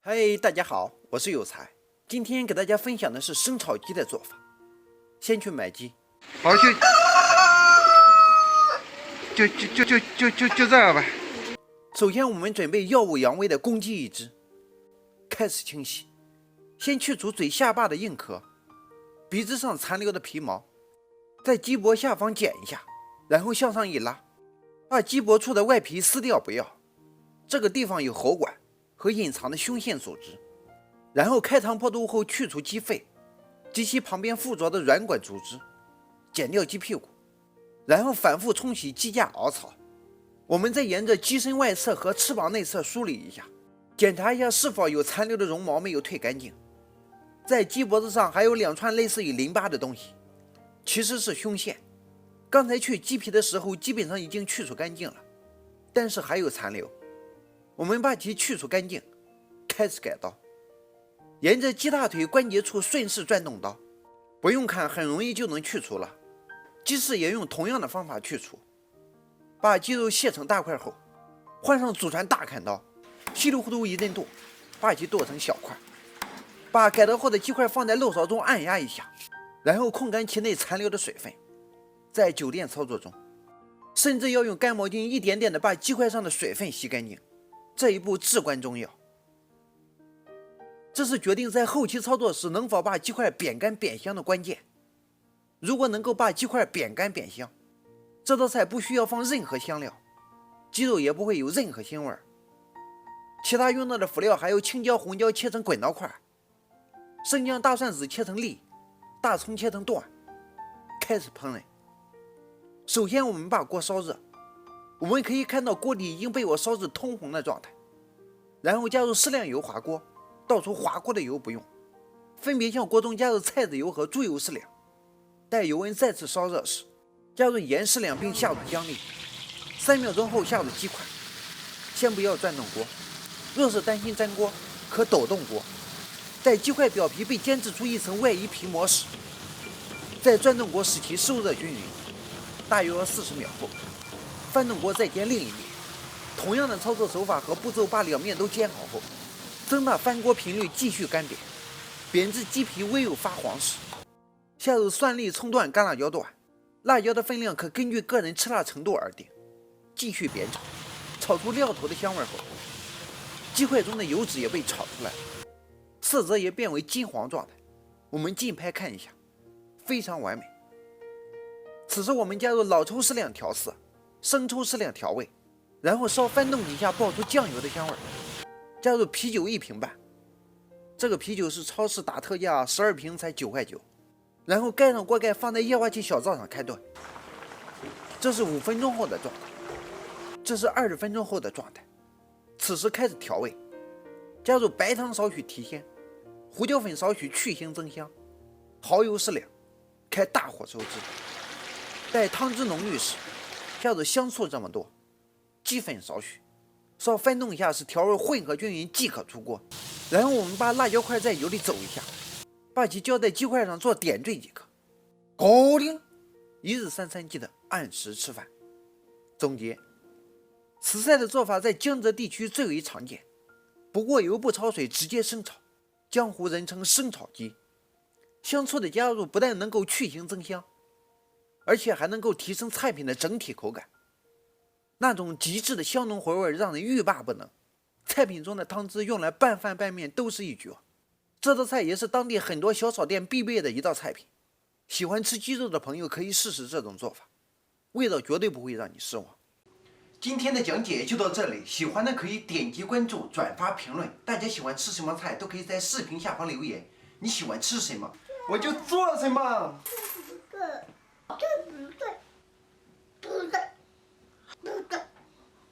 嗨，大家好，我是有才。今天给大家分享的是生炒鸡的做法。先去买鸡，好，就这样吧。首先我们准备耀武扬威的公鸡一只，开始清洗。先去除嘴下巴的硬壳，鼻子上残留的皮毛，在鸡脖下方剪一下，然后向上一拉，把鸡脖处的外皮撕掉不要，这个地方有喉管和隐藏的胸腺组织。然后开膛破肚后去除鸡肺及其旁边附着的软管组织，剪掉鸡屁股，然后反复冲洗鸡架凹槽。我们再沿着鸡身外侧和翅膀内侧梳理一下，检查一下是否有残留的绒毛没有退干净。在鸡脖子上还有2串类似于淋巴的东西，其实是胸腺。刚才去鸡皮的时候基本上已经去除干净了，但是还有残留。我们把其去除干净，开始改刀。沿着鸡大腿关节处顺势转动刀，不用看，很容易就能去除了。鸡翅也用同样的方法去除。把鸡肉切成大块后，换上祖传大砍刀，稀里糊涂一阵剁，把鸡剁成小块。把改刀后的鸡块放在漏勺中按压一下，然后控干其内残留的水分。在酒店操作中，甚至要用干毛巾一点点的把鸡块上的水分吸干净，这一步至关重要。这是决定在后期操作时能否把鸡块扁干扁香的关键。如果能够把鸡块扁干扁香，这道菜不需要放任何香料，鸡肉也不会有任何腥味。其他用到的辅料还有青椒、红椒切成滚刀块，生姜、大蒜子切成粒，大葱切成段。开始烹饪。首先我们把锅烧热，我们可以看到锅底已经被我烧至通红的状态，然后加入适量油滑锅，倒出滑过的油不用，分别向锅中加入菜籽油和猪油适量。待油温再次烧热时，加入盐适量并下入姜粒，3秒钟后下入鸡块。先不要转动锅，若是担心粘锅，可抖动锅。待鸡块表皮被煎制出一层外衣皮膜时，再转动锅使其受热均匀，大约40秒后，翻动锅再煎另一面。同样的操作手法和步骤，把2面都煎好后，增大翻锅频率，继续干煸，煸至鸡皮微有发黄时，下入蒜粒、葱段、干辣椒段，辣椒的分量可根据个人吃辣程度而定。继续煸炒，炒出料头的香味后，鸡块中的油脂也被炒出来了，色泽也变为金黄状态。我们近拍看一下，非常完美。此时我们加入老抽适量调色，生抽适量调味，然后稍翻动几下，爆出酱油的香味。加入啤酒1瓶半，这个啤酒是超市打特价，12瓶才9块9。然后盖上锅盖，放在液化气小灶上开炖。这是5分钟后的状态，这是20分钟后的状态。此时开始调味，加入白糖少许提鲜，胡椒粉少许去腥增香，蚝油适量，开大火收汁。待汤汁浓郁时，下入香醋这么多，鸡粉少许，稍翻动一下，使调味混合均匀即可出锅。然后我们把辣椒块在油里走一下，把其浇在鸡块上做点缀即可。搞定！一日3餐记得按时吃饭。总结：此菜的做法在江浙地区最为常见，不过油不焯水直接生炒，江湖人称生炒鸡。香醋的加入不但能够去腥增香，而且还能够提升菜品的整体口感，那种极致的香浓回味让人欲罢不能。菜品中的汤汁用来拌饭拌面都是一绝。这道菜也是当地很多小炒店必备的一道菜品。喜欢吃鸡肉的朋友可以试试这种做法，味道绝对不会让你失望。今天的讲解就到这里，喜欢的可以点击关注、转发、评论。大家喜欢吃什么菜都可以在视频下方留言，你喜欢吃什么我就做什么。